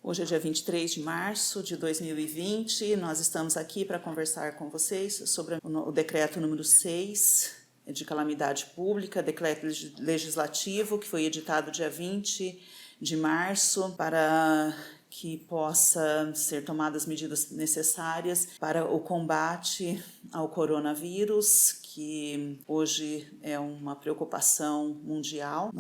Hoje é dia 23 de março de 2020, nós estamos aqui para conversar com vocês sobre o decreto número 6 de calamidade pública, decreto legislativo que foi editado dia 20 de março para que possa ser tomadas medidas necessárias para o combate ao coronavírus, que hoje é uma preocupação mundial.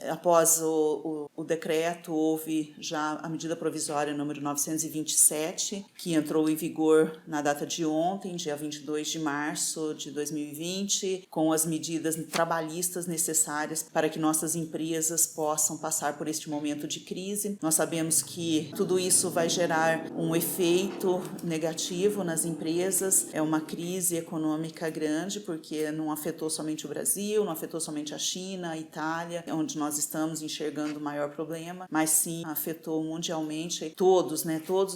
Após o decreto, houve já a medida provisória número 927, que entrou em vigor na data de ontem, dia 22 de março de 2020, com as medidas trabalhistas necessárias para que nossas empresas possam passar por este momento de crise. Nós sabemos que tudo isso vai gerar um efeito negativo nas empresas, é uma crise econômica grande, porque não afetou somente o Brasil, não afetou somente a China, a Itália, onde nós estamos enxergando o maior problema, mas sim afetou mundialmente todos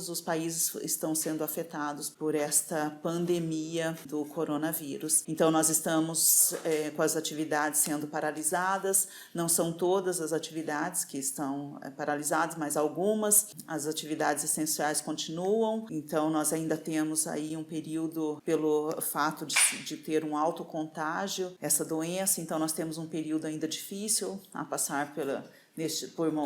os países estão sendo afetados por esta pandemia do coronavírus. Então nós estamos com as atividades sendo paralisadas, não são todas as atividades que estão paralisadas, mas algumas, as atividades essenciais continuam, então nós ainda temos aí um período, pelo fato de ter um alto contágio, essa doença, então nós temos um período ainda difícil a passar por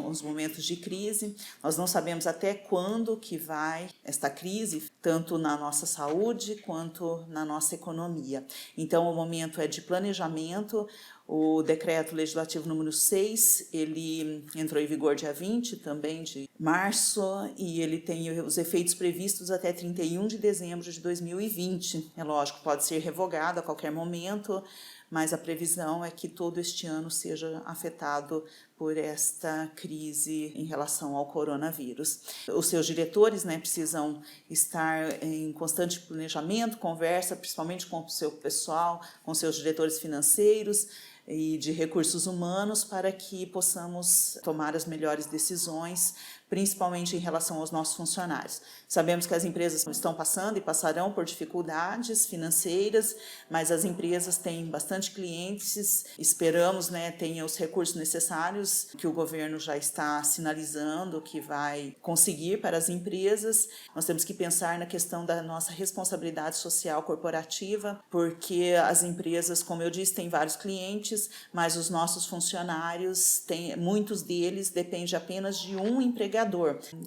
uns momentos de crise. Nós não sabemos até quando que vai esta crise, tanto na nossa saúde quanto na nossa economia. Então o momento é de planejamento. O decreto legislativo número 6, ele entrou em vigor dia 20 também de março e ele tem os efeitos previstos até 31 de dezembro de 2020. É lógico, pode ser revogado a qualquer momento, mas a previsão é que todo este ano seja afetado por esta crise em relação ao coronavírus. Os seus diretores precisam estar em constante planejamento, conversa, principalmente com o seu pessoal, com seus diretores financeiros e de recursos humanos, para que possamos tomar as melhores decisões, principalmente em relação aos nossos funcionários. Sabemos que as empresas estão passando e passarão por dificuldades financeiras, mas as empresas têm bastante clientes, esperamos tenham os recursos necessários que o governo já está sinalizando que vai conseguir para as empresas. Nós temos que pensar na questão da nossa responsabilidade social corporativa, porque as empresas, como eu disse, têm vários clientes, mas os nossos funcionários, muitos deles dependem apenas de um empregador.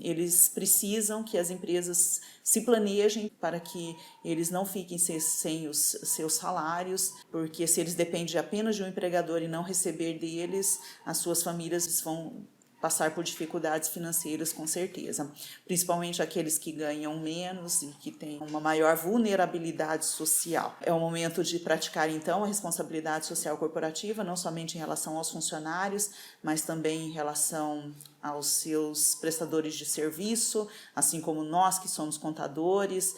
Eles precisam que as empresas se planejem para que eles não fiquem sem os seus salários, porque se eles dependem apenas de um empregador e não receber deles, as suas famílias vão passar por dificuldades financeiras com certeza, principalmente aqueles que ganham menos e que têm uma maior vulnerabilidade social. É o momento de praticar então a responsabilidade social corporativa, não somente em relação aos funcionários, mas também em relação aos seus prestadores de serviço, assim como nós que somos contadores,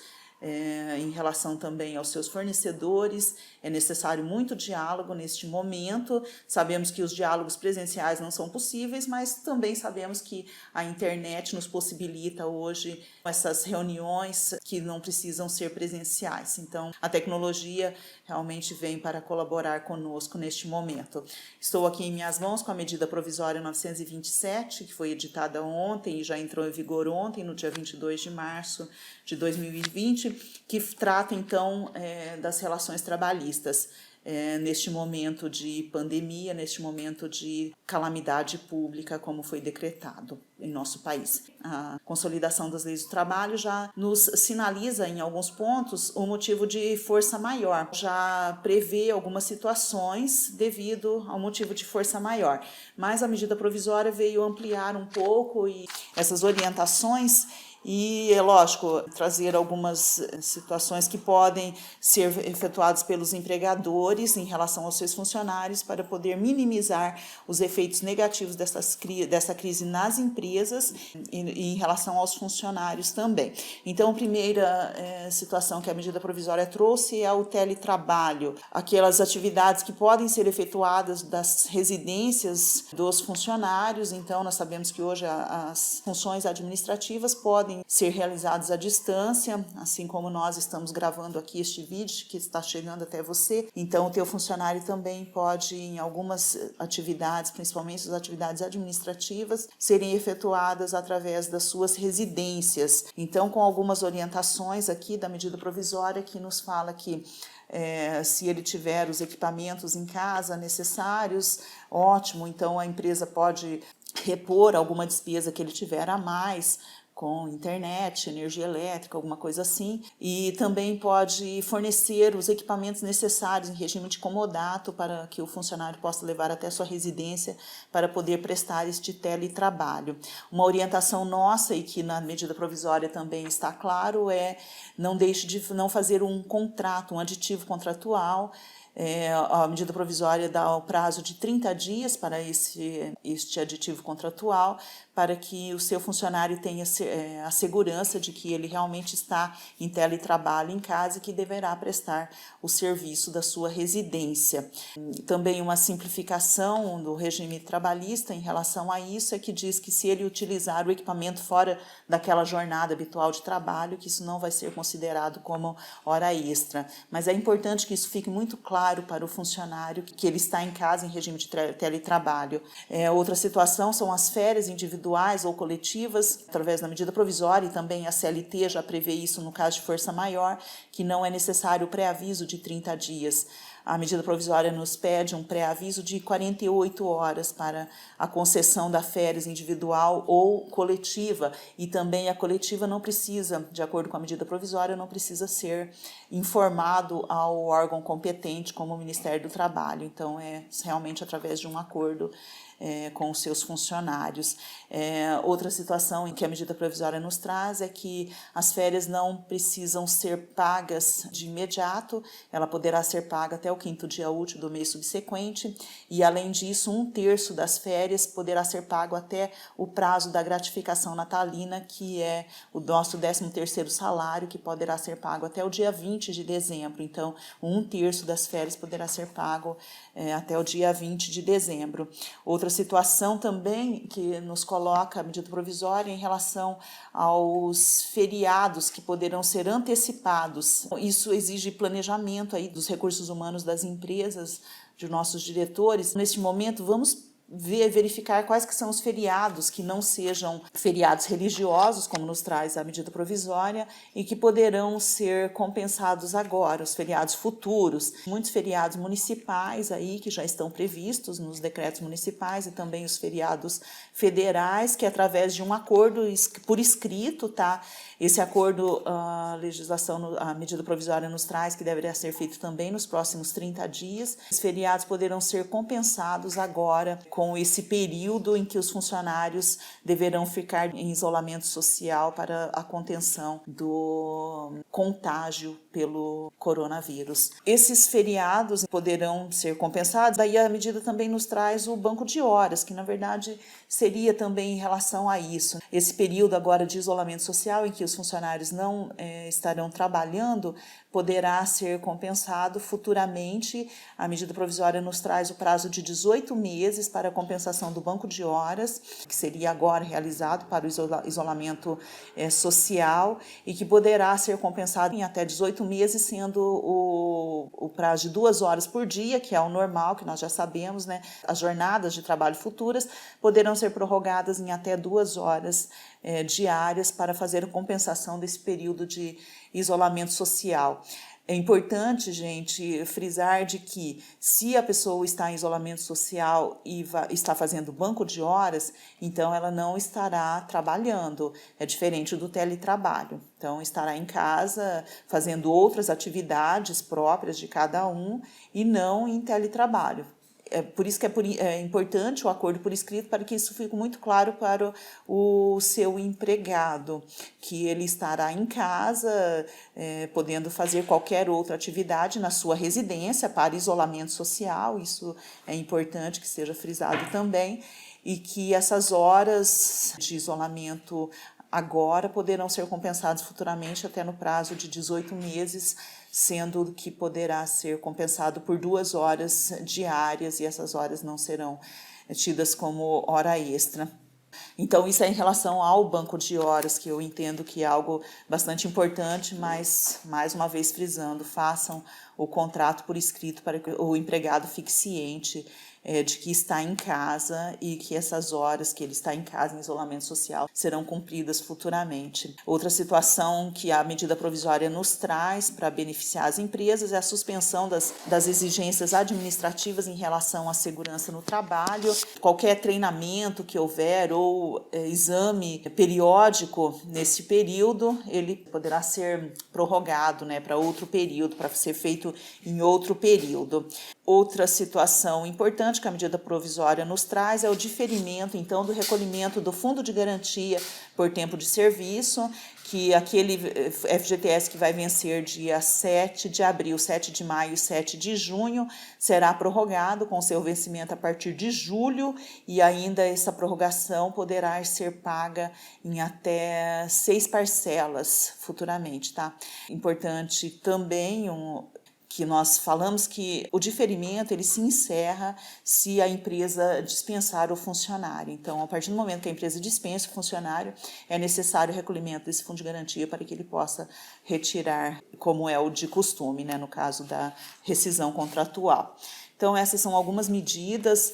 em relação também aos seus fornecedores. É necessário muito diálogo neste momento. Sabemos que os diálogos presenciais não são possíveis, mas também sabemos que a internet nos possibilita hoje essas reuniões que não precisam ser presenciais. Então, a tecnologia realmente vem para colaborar conosco neste momento. Estou aqui em minhas mãos com a medida provisória 927, que foi editada ontem e já entrou em vigor ontem, no dia 22 de março de 2020, que trata então das relações trabalhistas neste momento de pandemia, neste momento de calamidade pública, como foi decretado em nosso país. A consolidação das leis do trabalho já nos sinaliza em alguns pontos o motivo de força maior, já prevê algumas situações devido ao motivo de força maior, mas a medida provisória veio ampliar um pouco e essas orientações. E, é lógico, trazer algumas situações que podem ser efetuadas pelos empregadores em relação aos seus funcionários para poder minimizar os efeitos negativos dessa crise nas empresas e em relação aos funcionários também. Então, a primeira situação que a medida provisória trouxe é o teletrabalho, aquelas atividades que podem ser efetuadas das residências dos funcionários. Então, nós sabemos que hoje as funções administrativas podem podem ser realizados à distância, assim como nós estamos gravando aqui este vídeo que está chegando até você. Então, o teu funcionário também pode, em algumas atividades, principalmente as atividades administrativas, serem efetuadas através das suas residências. Então, com algumas orientações aqui da medida provisória que nos fala que se ele tiver os equipamentos em casa necessários, ótimo, então a empresa pode repor alguma despesa que ele tiver a mais, com internet, energia elétrica, alguma coisa assim, e também pode fornecer os equipamentos necessários em regime de comodato para que o funcionário possa levar até sua residência para poder prestar este teletrabalho. Uma orientação nossa e que na medida provisória também está claro não deixe de não fazer um contrato, um aditivo contratual. A medida provisória dá o prazo de 30 dias para este aditivo contratual, para que o seu funcionário tenha a segurança de que ele realmente está em teletrabalho em casa e que deverá prestar o serviço da sua residência. Também uma simplificação do regime trabalhista em relação a isso é que diz que se ele utilizar o equipamento fora daquela jornada habitual de trabalho, que isso não vai ser considerado como hora extra. Mas é importante que isso fique muito claro para o funcionário que ele está em casa em regime de teletrabalho. Outra situação são as férias individuais ou coletivas, através da medida provisória, e também a CLT já prevê isso no caso de força maior, que não é necessário o pré-aviso de 30 dias. A medida provisória nos pede um pré-aviso de 48 horas para a concessão da férias individual ou coletiva, e também a coletiva não precisa, de acordo com a medida provisória, não precisa ser informado ao órgão competente, como o Ministério do Trabalho. Então, é realmente através de um acordo com os seus funcionários. Outra situação em que a medida provisória nos traz é que as férias não precisam ser pagas de imediato, ela poderá ser paga até o 5º dia útil do mês subsequente, e além disso, 1/3 das férias poderá ser pago até o prazo da gratificação natalina, que é o nosso 13º salário, que poderá ser pago até o dia 20 de dezembro. Então, 1/3 das férias poderá ser pago até o dia 20 de dezembro. Outra situação também que nos coloca a medida provisória em relação aos feriados que poderão ser antecipados. Isso exige planejamento aí dos recursos humanos das empresas, de nossos diretores. Neste momento, vamos verificar quais que são os feriados que não sejam feriados religiosos, como nos traz a medida provisória, e que poderão ser compensados agora, os feriados futuros. Muitos feriados municipais aí que já estão previstos nos decretos municipais, e também os feriados federais, que através de um acordo por escrito, tá? Esse acordo, a legislação, a medida provisória nos traz que deverá ser feito também nos próximos 30 dias. Os feriados poderão ser compensados agora com esse período em que os funcionários deverão ficar em isolamento social para a contenção do contágio pelo coronavírus. Esses feriados poderão ser compensados, daí a medida também nos traz o banco de horas, que na verdade seria também em relação a isso. Esse período agora de isolamento social em que os funcionários não estarão trabalhando, poderá ser compensado futuramente. A medida provisória nos traz o prazo de 18 meses para a compensação do banco de horas, que seria agora realizado para o isolamento social, e que poderá ser compensado em até 18 meses, sendo o prazo de 2 horas por dia, que é o normal, que nós já sabemos, né? As jornadas de trabalho futuras poderão ser prorrogadas em até 2 horas diárias para fazer a compensação desse período de isolamento social. É importante, gente, frisar de que se a pessoa está em isolamento social e está fazendo banco de horas, então ela não estará trabalhando. É diferente do teletrabalho. Então, estará em casa fazendo outras atividades próprias de cada um e não em teletrabalho. Por isso que é importante o acordo por escrito, para que isso fique muito claro para o seu empregado, que ele estará em casa, podendo fazer qualquer outra atividade na sua residência para isolamento social. Isso é importante que seja frisado também, e que essas horas de isolamento agora poderão ser compensados futuramente até no prazo de 18 meses, sendo que poderá ser compensado por 2 horas diárias, e essas horas não serão tidas como hora extra. Então, isso é em relação ao banco de horas, que eu entendo que é algo bastante importante, mas, mais uma vez frisando, façam o contrato por escrito para que o empregado fique ciente de que está em casa e que essas horas que ele está em casa em isolamento social serão cumpridas futuramente. Outra situação que a medida provisória nos traz para beneficiar as empresas é a suspensão das exigências administrativas em relação à segurança no trabalho. Qualquer treinamento que houver ou exame periódico nesse período, ele poderá ser prorrogado, né, para outro período, para ser feito em outro período. Outra situação importante que a medida provisória nos traz é o diferimento, então, do recolhimento do fundo de garantia por tempo de serviço, que aquele FGTS que vai vencer dia 7 de abril, 7 de maio e 7 de junho, será prorrogado com seu vencimento a partir de julho, e ainda essa prorrogação poderá ser paga em até 6 parcelas futuramente, tá? Importante também que nós falamos que o diferimento ele se encerra se a empresa dispensar o funcionário. Então, a partir do momento que a empresa dispensa o funcionário, é necessário o recolhimento desse fundo de garantia para que ele possa retirar, como é o de costume, né, no caso da rescisão contratual. Então, essas são algumas medidas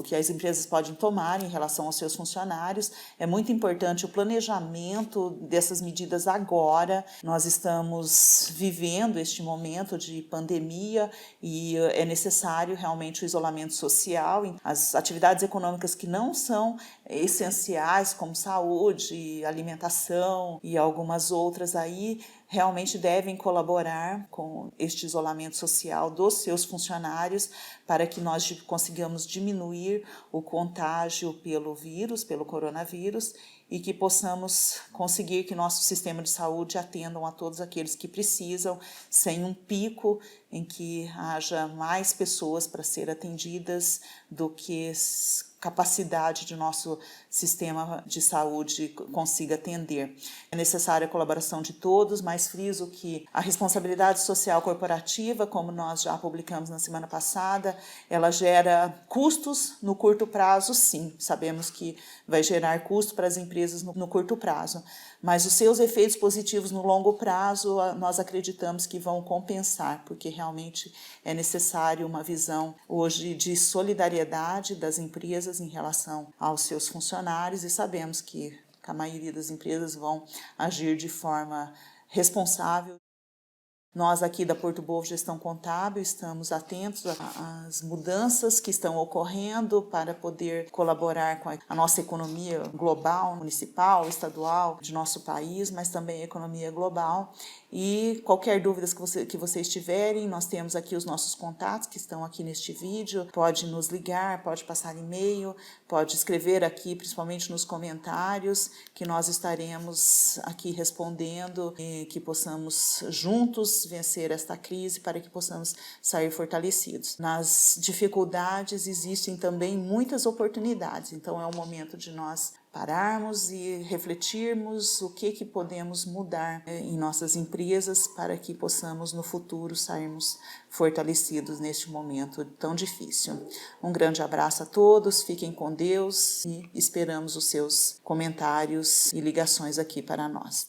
que as empresas podem tomar em relação aos seus funcionários. É muito importante o planejamento dessas medidas agora. Nós estamos vivendo este momento de pandemia e é necessário realmente o isolamento social. As atividades econômicas que não são essenciais, como saúde, alimentação e algumas outras aí, realmente devem colaborar com este isolamento social dos seus funcionários para que nós consigamos diminuir o contágio pelo vírus, pelo coronavírus, e que possamos conseguir que nosso sistema de saúde atendam a todos aqueles que precisam, sem um pico em que haja mais pessoas para ser atendidas do que capacidade de nosso sistema de saúde consiga atender. É necessária a colaboração de todos, mas friso que a responsabilidade social corporativa, como nós já publicamos na semana passada, ela gera custos no curto prazo, sim. Sabemos que vai gerar custo para as empresas no curto prazo, mas os seus efeitos positivos no longo prazo, nós acreditamos que vão compensar, porque realmente é necessário uma visão hoje de solidariedade das empresas em relação aos seus funcionários, e sabemos que a maioria das empresas vão agir de forma responsável. Nós aqui da Porto Bovo Gestão Contábil estamos atentos às mudanças que estão ocorrendo para poder colaborar com a nossa economia global, municipal, estadual, de nosso país, mas também a economia global. E qualquer dúvida que vocês tiverem, nós temos aqui os nossos contatos que estão aqui neste vídeo. Pode nos ligar, pode passar e-mail, pode escrever aqui, principalmente nos comentários, que nós estaremos aqui respondendo e que possamos juntos vencer esta crise para que possamos sair fortalecidos. Nas dificuldades existem também muitas oportunidades, então é o momento de nós pararmos e refletirmos o que podemos mudar em nossas empresas para que possamos no futuro sairmos fortalecidos neste momento tão difícil. Um grande abraço a todos, fiquem com Deus e esperamos os seus comentários e ligações aqui para nós.